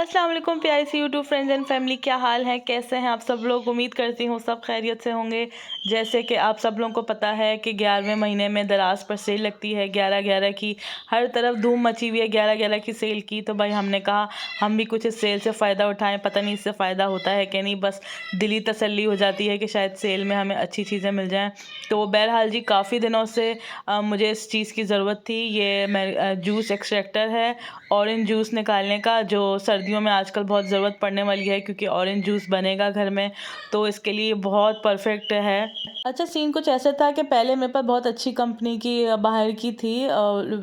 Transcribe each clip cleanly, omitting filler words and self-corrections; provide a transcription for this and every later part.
अस्सलाम वालेकुम प्यारे सी यूट्यूब फ्रेंड्स एंड फैमिली, क्या हाल है, कैसे हैं आप सब लोग। उम्मीद करती हूँ सब खैरियत से होंगे। जैसे कि आप सब लोगों को पता है कि 11वें महीने में दराज पर सेल लगती है 11/11 की। हर तरफ धूम मची हुई है 11/11 की सेल की। तो भाई हमने कहा हम भी कुछ इस सेल से फ़ायदा उठाएं। पता नहीं इससे फ़ायदा होता है कि नहीं, बस दिली तसल्ली हो जाती है कि शायद सेल में हमें अच्छी चीज़ें मिल जाएँ। तो बहरहाल जी, काफ़ी दिनों से मुझे इस चीज़ की ज़रूरत थी। ये मैं जूस एक्सट्रैक्टर है, ऑरेंज जूस निकालने का, जो सर्दियों में आजकल बहुत ज़रूरत पड़ने वाली है क्योंकि ऑरेंज जूस बनेगा घर में। तो इसके लिए बहुत परफेक्ट है। अच्छा, सीन कुछ ऐसे था कि पहले मेरे पास बहुत अच्छी कंपनी की बाहर की थी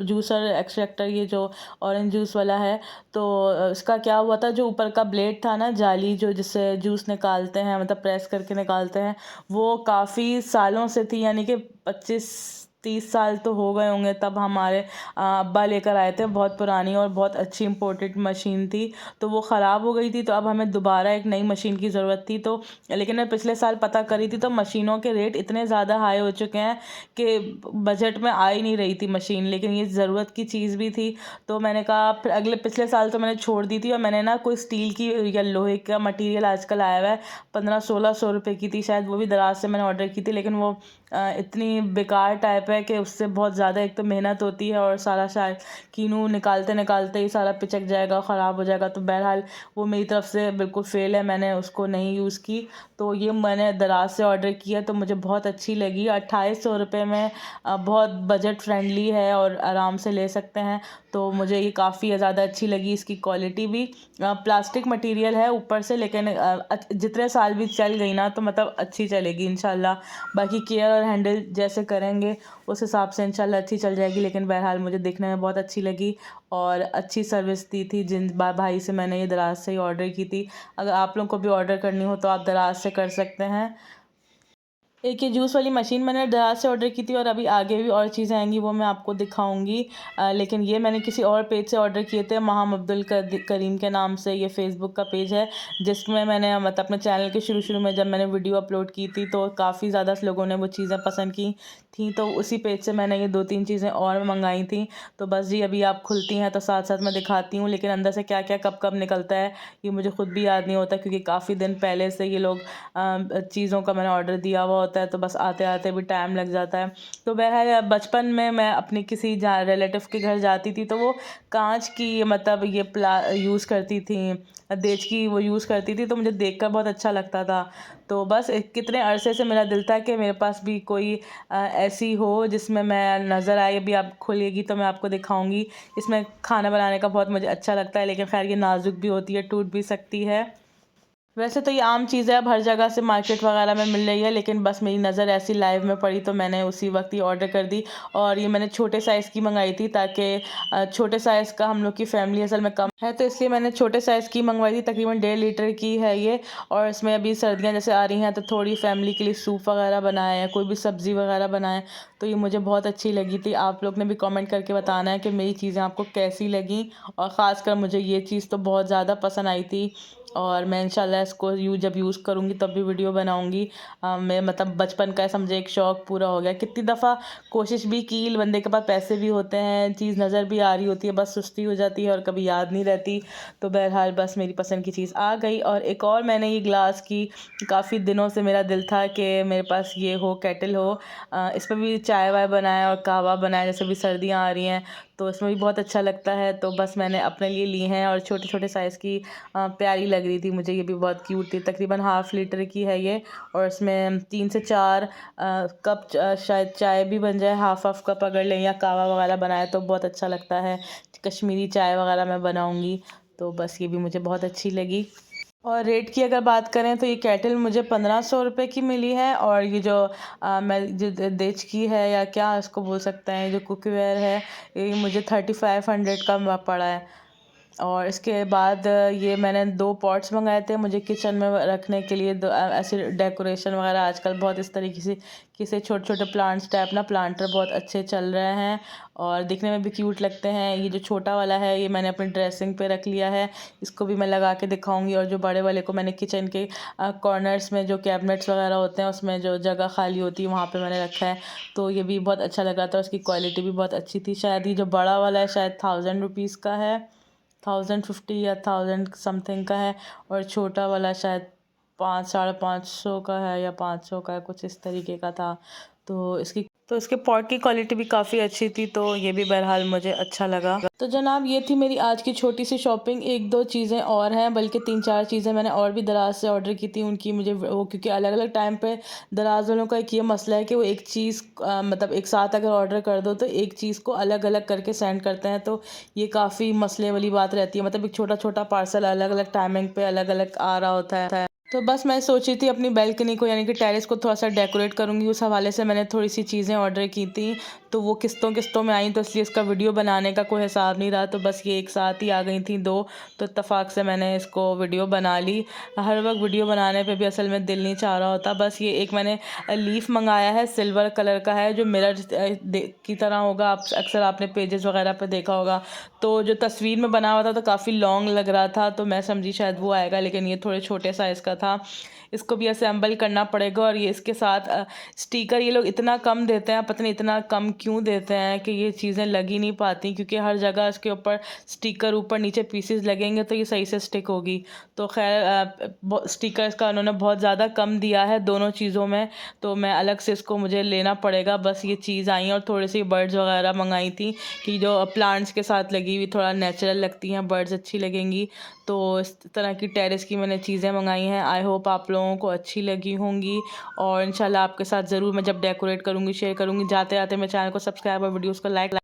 जूसर एक्सट्रैक्टर, ये जो ऑरेंज जूस वाला है। तो इसका क्या हुआ था, जो ऊपर का ब्लेड था ना, जाली जो जिससे जूस निकालते हैं, मतलब प्रेस करके निकालते हैं, वो काफ़ी सालों से थी। यानी कि 25-30 साल तो हो गए होंगे। तब हमारे अब्बा लेकर आए थे, बहुत पुरानी और बहुत अच्छी इम्पोर्टेड मशीन थी। तो वो ख़राब हो गई थी, तो अब हमें दोबारा एक नई मशीन की ज़रूरत थी। तो लेकिन मैं पिछले साल पता करी थी तो मशीनों के रेट इतने ज़्यादा हाई हो चुके हैं कि बजट में आ ही नहीं रही थी मशीन। लेकिन ये ज़रूरत की चीज़ भी थी, तो मैंने कहा फिर पिछले साल तो मैंने छोड़ दी थी। और मैंने ना कोई स्टील की या लोहे का मटेरियल आजकल आया हुआ है, 1500-1600 रुपये की थी शायद, वो भी दराज से मैंने ऑर्डर की थी। लेकिन वो इतनी बेकार टाइप है कि उससे बहुत ज़्यादा एक तो मेहनत होती है और सारा शायद कीनू निकालते निकालते ही सारा पिचक जाएगा, ख़राब हो जाएगा। तो बहरहाल वो मेरी तरफ से बिल्कुल फ़ेल है, मैंने उसको नहीं यूज़ की। तो ये मैंने दराज से ऑर्डर किया तो मुझे बहुत अच्छी लगी। 2800 रुपये में बहुत बजट फ्रेंडली है और आराम से ले सकते हैं। तो मुझे ये काफ़ी ज़्यादा अच्छी लगी। इसकी क्वालिटी भी प्लास्टिक मटेरियल है ऊपर से, लेकिन जितने साल भी चल गई ना तो मतलब अच्छी चलेगी इंशाल्लाह। बाकी केयर और हैंडल जैसे करेंगे उस हिसाब से इंशाल्लाह अच्छी चल जाएगी। लेकिन बहरहाल मुझे देखने में बहुत अच्छी लगी और अच्छी सर्विस दी थी जिन भाई से मैंने ये दराज से ही ऑर्डर की थी। अगर आप लोगों को भी ऑर्डर करनी हो तो आप दराज से कर सकते हैं। एक ये जूस वाली मशीन मैंने दराज से ऑर्डर की थी और अभी आगे भी और चीज़ें आएंगी, वो मैं आपको दिखाऊंगी। लेकिन ये मैंने किसी और पेज से ऑर्डर किए थे, महाम अब्दुल करीम के नाम से। ये फेसबुक का पेज है जिसमें मैंने मतलब अपने चैनल के शुरू में जब मैंने वीडियो अपलोड की थी तो काफ़ी ज़्यादा लोगों ने वो चीज़ें पसंद की थी। तो उसी पेज से मैंने ये 2-3 चीज़ें और मंगाई थी। तो बस जी, अभी आप खुलती हैं तो साथ साथ मैं दिखाती हूँ। लेकिन अंदर से क्या क्या कब कब निकलता है ये मुझे खुद भी याद नहीं होता, क्योंकि काफ़ी दिन पहले से ये लोग चीज़ों का मैंने ऑर्डर दिया हुआ होता है, तो बस आते आते भी टाइम लग जाता है। तो बहरहाल बचपन में मैं अपनी किसी रिलेटिव के घर जाती थी तो वो कांच की मतलब ये यूज़ करती थी, देच की वो यूज़ करती थी। तो मुझे देखकर बहुत अच्छा लगता था। तो बस कितने अरसे से मेरा दिल था कि मेरे पास भी कोई ऐसी हो जिसमें मैं नज़र आए। अभी आप खोलिएगी तो मैं आपको दिखाऊंगी। इसमें खाना बनाने का बहुत मुझे अच्छा लगता है, लेकिन खैर ये नाजुक भी होती है, टूट भी सकती है। वैसे तो ये आम चीज़ है, अब हर जगह से मार्केट वगैरह में मिल रही है, लेकिन बस मेरी नज़र ऐसी लाइव में पड़ी तो मैंने उसी वक्त ही ऑर्डर कर दी। और ये मैंने छोटे साइज़ की मंगाई थी ताकि छोटे साइज़ का हम लोग की फैमिली असल में कम है, तो इसलिए मैंने छोटे साइज़ की मंगवाई थी। तकरीबन 1.5 लीटर की है ये। और इसमें अभी सर्दियाँ जैसे आ रही हैं तो थोड़ी फैमिली के लिए सूप वगैरह बनाए हैं, कोई भी सब्ज़ी वगैरह बनाए। तो ये मुझे बहुत अच्छी लगी थी। आप लोग ने भी कमेंट करके बताना है कि मेरी चीज़ें आपको कैसी लगी। और ख़ासकर मुझे ये चीज़ तो बहुत ज़्यादा पसंद आई थी और मैं इंशाल्लाह इसको जब यूज़ करूँगी तब भी वीडियो बनाऊँगी। मैं मतलब बचपन का समझे एक शौक़ पूरा हो गया। कितनी दफ़ा कोशिश भी की, बंदे के पास पैसे भी होते हैं, चीज़ नज़र भी आ रही होती है, बस सुस्ती हो जाती है और कभी याद नहीं रहती। तो बहरहाल बस मेरी पसंद की चीज़ आ गई। और एक और मैंने ये ग्लास की काफ़ी दिनों से मेरा दिल था कि मेरे पास ये हो, केटल हो। इसमें भी चाय वाय बनाए और कहवा बनाए, जैसे भी सर्दियाँ आ रही हैं तो इसमें भी बहुत अच्छा लगता है। तो बस मैंने अपने लिए ली हैं और छोटे छोटे साइज़ की प्यारी लग रही थी मुझे। ये भी बहुत क्यूट थी। तकरीबन ½ लीटर की है ये और इसमें 3 से 4 कप शायद चाय भी बन जाए। हाफ कप अगर लें या कहवा वगैरह बनाए तो बहुत अच्छा लगता है। कश्मीरी चाय वगैरह मैं बनाऊँगी। तो बस ये भी मुझे बहुत अच्छी लगी। और रेट की अगर बात करें तो ये केटल मुझे 1500 रुपये की मिली है। और ये जो मैं जो देच की है या क्या इसको बोल सकते हैं, जो कुकवेयर है, ये मुझे 3500 का पड़ा है। और इसके बाद ये मैंने 2 पॉट्स मंगाए थे मुझे किचन में रखने के लिए। ऐसे डेकोरेशन वगैरह आजकल बहुत इस तरीके से किसी छोटे छोटे प्लांट्स टाइप ना, प्लांटर बहुत अच्छे चल रहे हैं और दिखने में भी क्यूट लगते हैं। ये जो छोटा वाला है ये मैंने अपनी ड्रेसिंग पे रख लिया है, इसको भी मैं लगा के दिखाऊंगी। और जो बड़े वाले को मैंने किचन के कॉर्नर्स में जो कैबिनेट्स वगैरह होते हैं उसमें जो जगह खाली होती है वहाँ पे मैंने रखा है। तो ये भी बहुत अच्छा लगा था, उसकी क्वालिटी भी बहुत अच्छी थी। शायद ये जो बड़ा वाला है शायद 1000 रुपीज़ का है। 1050 या 1000 समथिंग का है, और छोटा वाला शायद 500-550 का है या 500 का है, कुछ इस तरीके का था। तो इसके पॉट की क्वालिटी भी काफ़ी अच्छी थी, तो ये भी बहरहाल मुझे अच्छा लगा। तो जनाब ये थी मेरी आज की छोटी सी शॉपिंग। एक दो चीज़ें और हैं, बल्कि 3-4 चीज़ें मैंने और भी दराज से ऑर्डर की थी। उनकी मुझे वो, क्योंकि अलग अलग टाइम पे दराज वालों का एक ये मसला है कि वो एक चीज़ मतलब एक साथ अगर ऑर्डर कर दो तो एक चीज़ को अलग अलग करके सेंड करते हैं, तो ये काफ़ी मसले वाली बात रहती है। मतलब एक छोटा छोटा पार्सल अलग अलग टाइमिंग पे अलग अलग आ रहा होता है। तो बस मैं सोची थी अपनी बैल्कनी को यानी कि टेरेस को थोड़ा सा डेकोरेट करूँगी, उस हवाले से मैंने थोड़ी सी चीज़ें ऑर्डर की थी। तो वो किस्तों किस्तों में आई, तो इसलिए इसका वीडियो बनाने का कोई हिसाब नहीं रहा, तो बस ये एक साथ ही आ गई थी दो, तो इत्तेफाक से मैंने इसको वीडियो बना ली। हर वक्त वीडियो बनाने पे भी असल में दिल नहीं चाह रहा होता। बस ये एक मैंने लीफ मंगाया है, सिल्वर कलर का है, जो मिरर की तरह होगा। आप अक्सर आपने पेजेस वगैरह पे देखा होगा। तो जो तस्वीर में बना हुआ था तो काफ़ी लॉन्ग लग रहा था, तो मैं समझी शायद वो आएगा, लेकिन ये थोड़े छोटे साइज़ का था। इसको भी असेंबल करना पड़ेगा, और ये इसके साथ स्टिकर ये लोग इतना कम देते हैं, पता नहीं इतना कम क्यों देते हैं कि ये चीज़ें लग ही नहीं पाती, क्योंकि हर जगह इसके ऊपर स्टिकर ऊपर नीचे पीसेस लगेंगे तो ये सही से स्टिक होगी। तो खैर स्टिकर इसका उन्होंने बहुत ज़्यादा कम दिया है दोनों चीज़ों में, तो मैं अलग से इसको मुझे लेना पड़ेगा। बस ये चीज़ आई है, और थोड़ी सी बर्ड्स वगैरह मंगाई थी कि जो प्लांट्स के साथ लगी हुई थोड़ा नेचुरल लगती हैं, बर्ड्स अच्छी लगेंगी। तो इस तरह की टेरेस की मैंने चीज़ें मंगाई हैं। आई होप आप लोगों को अच्छी लगी होंगी, और इंशाल्लाह आपके साथ ज़रूर मैं जब डेकोरेट करूँगी शेयर करूँगी। जाते जाते मेरे चैनल को सब्सक्राइब और वीडियोज़ को लाइक